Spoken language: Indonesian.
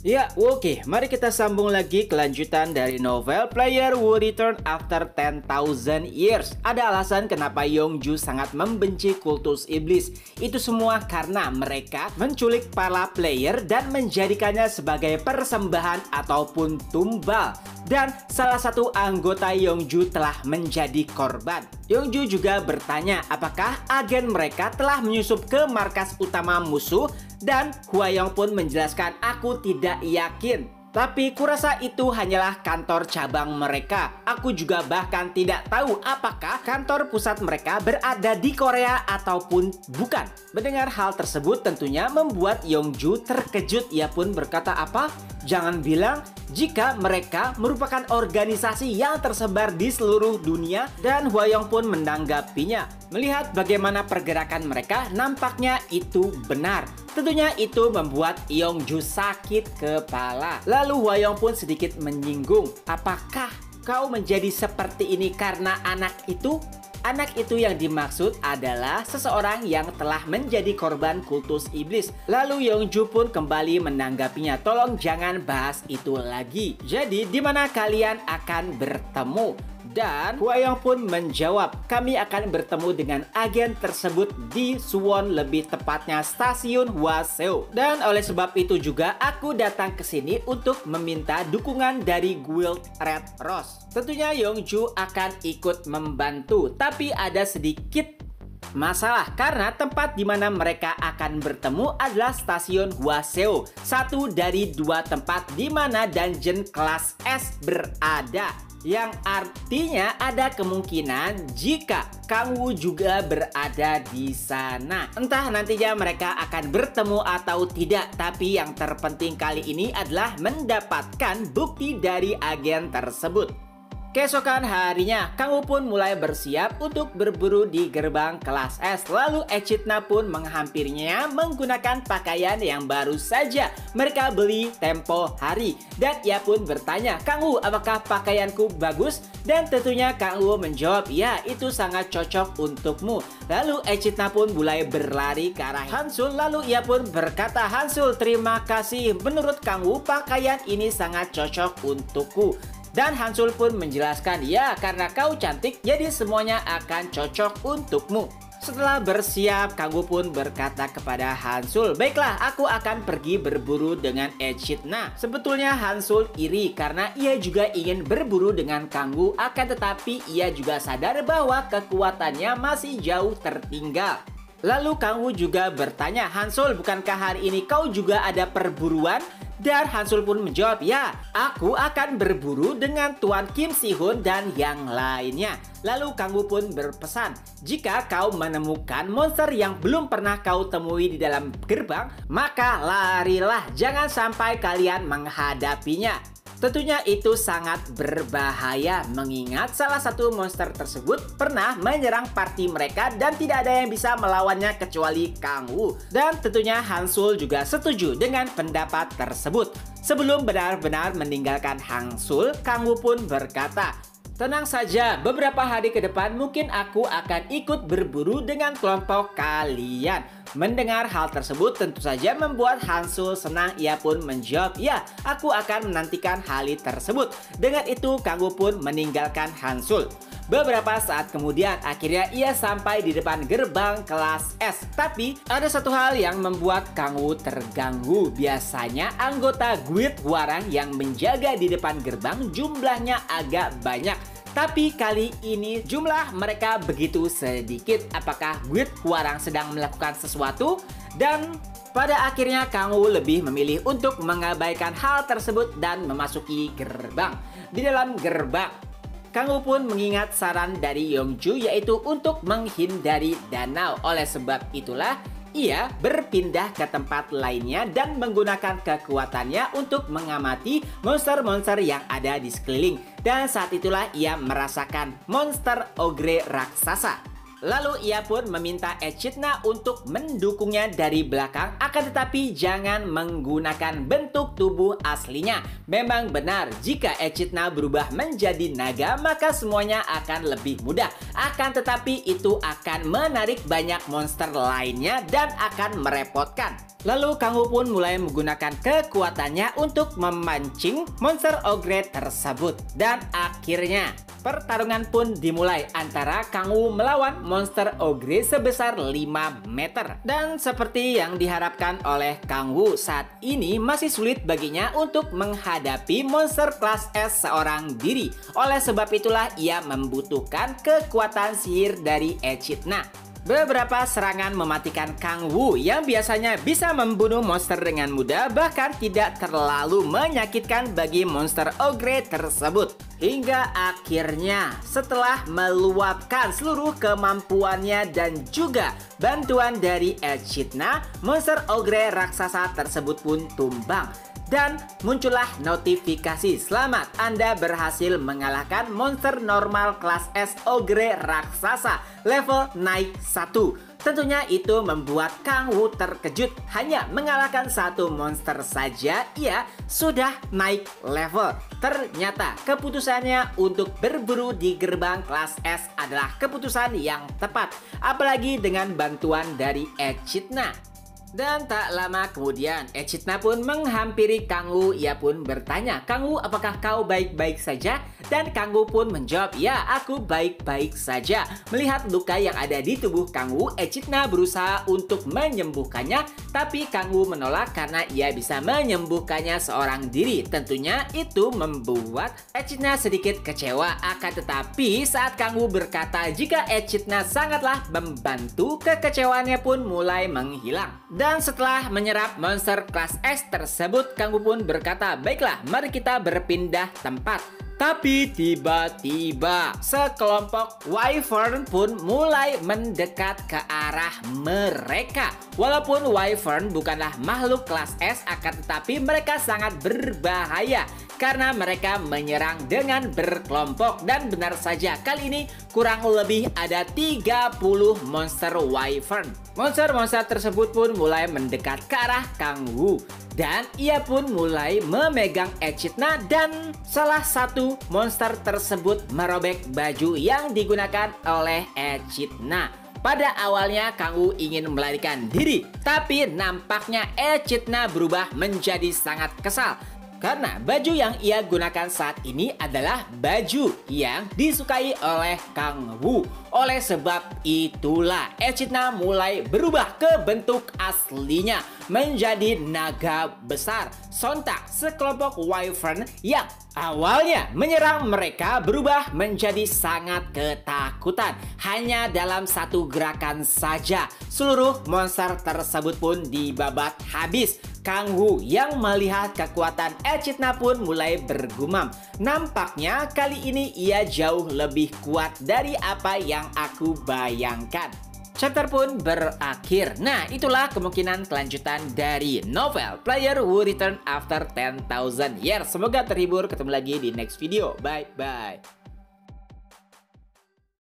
Ya, oke. Mari kita sambung lagi kelanjutan dari novel Player Who Return After 10,000 Years. Ada alasan kenapa Yongju sangat membenci kultus iblis. Itu semua karena mereka menculik para player dan menjadikannya sebagai persembahan ataupun tumbal. Dan salah satu anggota Yongju telah menjadi korban. Yongju juga bertanya apakah agen mereka telah menyusup ke markas utama musuh. Dan Hwayong pun menjelaskan, aku tidak yakin. Tapi kurasa itu hanyalah kantor cabang mereka. Aku juga bahkan tidak tahu apakah kantor pusat mereka berada di Korea ataupun bukan. Mendengar hal tersebut tentunya membuat Yongju terkejut. Ia pun berkata apa? Jangan bilang jika mereka merupakan organisasi yang tersebar di seluruh dunia. Dan Hwayong pun menanggapinya. Melihat bagaimana pergerakan mereka, nampaknya itu benar. Tentunya itu membuat Yongju sakit kepala. Lalu Hwayong pun sedikit menyinggung. Apakah kau menjadi seperti ini karena anak itu? Anak itu yang dimaksud adalah seseorang yang telah menjadi korban kultus iblis. Lalu Yongju pun kembali menanggapinya. Tolong jangan bahas itu lagi. Jadi di mana kalian akan bertemu? Dan Hwayong pun menjawab, kami akan bertemu dengan agen tersebut di Suwon, lebih tepatnya stasiun Hwaseo. Dan oleh sebab itu juga aku datang ke sini untuk meminta dukungan dari Guild Red Rose. Tentunya Yongju akan ikut membantu, tapi ada sedikit masalah karena tempat di mana mereka akan bertemu adalah stasiun Hwaseo, satu dari dua tempat di mana dungeon kelas S berada. Yang artinya ada kemungkinan jika Kang Woo juga berada di sana. Entah nantinya mereka akan bertemu atau tidak, tapi yang terpenting kali ini adalah mendapatkan bukti dari agen tersebut. Keesokan harinya, Kang Woo pun mulai bersiap untuk berburu di gerbang kelas S. Lalu Echidna pun menghampirinya menggunakan pakaian yang baru saja mereka beli tempo hari. Dan ia pun bertanya, Kang Woo, apakah pakaianku bagus? Dan tentunya Kang Woo menjawab, ya itu sangat cocok untukmu. Lalu Echidna pun mulai berlari ke arah Hansul. Lalu ia pun berkata, Hansul, terima kasih. Menurut Kang Woo, pakaian ini sangat cocok untukku. Dan Hansul pun menjelaskan, ya karena kau cantik jadi semuanya akan cocok untukmu. Setelah bersiap, Kang Woo pun berkata kepada Hansul, baiklah aku akan pergi berburu dengan Echidna. Sebetulnya Hansul iri karena ia juga ingin berburu dengan Kang Woo, akan tetapi ia juga sadar bahwa kekuatannya masih jauh tertinggal. Lalu Kang Woo juga bertanya, Hansul, bukankah hari ini kau juga ada perburuan? Dan Hansul pun menjawab, ya, aku akan berburu dengan Tuan Kim Si-hun dan yang lainnya. Lalu Kang Woo pun berpesan, jika kau menemukan monster yang belum pernah kau temui di dalam gerbang, maka larilah, jangan sampai kalian menghadapinya. Tentunya itu sangat berbahaya mengingat salah satu monster tersebut pernah menyerang party mereka dan tidak ada yang bisa melawannya kecuali Kang Woo. Dan tentunya Hansul juga setuju dengan pendapat tersebut. Sebelum benar-benar meninggalkan Hansul, Kang Woo pun berkata, tenang saja, beberapa hari ke depan mungkin aku akan ikut berburu dengan kelompok kalian. Mendengar hal tersebut tentu saja membuat Hansul senang. Ia pun menjawab, ya aku akan menantikan hal tersebut. Dengan itu Kang Woo pun meninggalkan Hansul. Beberapa saat kemudian akhirnya ia sampai di depan gerbang kelas S. Tapi ada satu hal yang membuat Kang Woo terganggu. Biasanya anggota Guild Hwarang yang menjaga di depan gerbang jumlahnya agak banyak. Tapi kali ini jumlah mereka begitu sedikit. Apakah Guild Hwarang sedang melakukan sesuatu? Dan pada akhirnya Kang Woo lebih memilih untuk mengabaikan hal tersebut dan memasuki gerbang. Di dalam gerbang, Kang Woo pun mengingat saran dari Yongju yaitu untuk menghindari danau. Oleh sebab itulah ia berpindah ke tempat lainnya dan menggunakan kekuatannya untuk mengamati monster-monster yang ada di sekeliling. Dan saat itulah ia merasakan monster ogre raksasa. Lalu ia pun meminta Echidna untuk mendukungnya dari belakang, akan tetapi jangan menggunakan bentuk tubuh aslinya. Memang benar, jika Echidna berubah menjadi naga, maka semuanya akan lebih mudah. Akan tetapi itu akan menarik banyak monster lainnya dan akan merepotkan. Lalu Kang Wu pun mulai menggunakan kekuatannya untuk memancing monster ogre tersebut. Dan akhirnya pertarungan pun dimulai antara Kang Wu melawan monster ogre sebesar 5 meter. Dan seperti yang diharapkan oleh Kang Wu, saat ini masih sulit baginya untuk menghadapi monster kelas S seorang diri. Oleh sebab itulah ia membutuhkan kekuatan sihir dari Echidna. Beberapa serangan mematikan Kang Wu yang biasanya bisa membunuh monster dengan mudah, bahkan tidak terlalu menyakitkan bagi monster ogre tersebut. Hingga akhirnya setelah meluapkan seluruh kemampuannya dan juga bantuan dari Echidna, monster ogre raksasa tersebut pun tumbang. Dan muncullah notifikasi, selamat, Anda berhasil mengalahkan monster normal kelas S ogre raksasa level naik 1. Tentunya itu membuat Kang Wu terkejut. Hanya mengalahkan satu monster saja ia sudah naik level. Ternyata keputusannya untuk berburu di gerbang kelas S adalah keputusan yang tepat, apalagi dengan bantuan dari Echidna. Dan tak lama kemudian, Echidna pun menghampiri Kang Wu. Ia pun bertanya, "Kang Wu, apakah kau baik-baik saja?" Dan Kang Wu pun menjawab, "Ya, aku baik-baik saja." Melihat luka yang ada di tubuh Kang Wu, Echidna berusaha untuk menyembuhkannya. Tapi Kang Wu menolak karena ia bisa menyembuhkannya seorang diri. Tentunya itu membuat Echidna sedikit kecewa. Akan tetapi saat Kang Wu berkata jika Echidna sangatlah membantu, kekecewaannya pun mulai menghilang. Dan setelah menyerap monster kelas S tersebut, Kang Wu pun berkata, "Baiklah, mari kita berpindah tempat." Tapi tiba-tiba sekelompok wyvern pun mulai mendekat ke arah mereka. Walaupun wyvern bukanlah makhluk kelas S, akan tetapi mereka sangat berbahaya karena mereka menyerang dengan berkelompok. Dan benar saja, kali ini kurang lebih ada 30 monster wyvern. Monster-monster tersebut pun mulai mendekat ke arah Kang Wu. Dan ia pun mulai memegang Echidna dan salah satu monster tersebut merobek baju yang digunakan oleh Echidna. Pada awalnya Kang Wu ingin melarikan diri, tapi nampaknya Echidna berubah menjadi sangat kesal. Karena baju yang ia gunakan saat ini adalah baju yang disukai oleh Kang Wu. Oleh sebab itulah Echidna mulai berubah ke bentuk aslinya menjadi naga besar. Sontak sekelompok wyvern yang awalnya menyerang mereka berubah menjadi sangat ketakutan. Hanya dalam satu gerakan saja seluruh monster tersebut pun dibabat habis. Kang Wu yang melihat kekuatan Echidna pun mulai bergumam. Nampaknya kali ini ia jauh lebih kuat dari apa yang aku bayangkan. Chapter pun berakhir. Nah, itulah kemungkinan kelanjutan dari novel Player Who Return After 10,000 Years. Semoga terhibur. Ketemu lagi di next video. Bye-bye.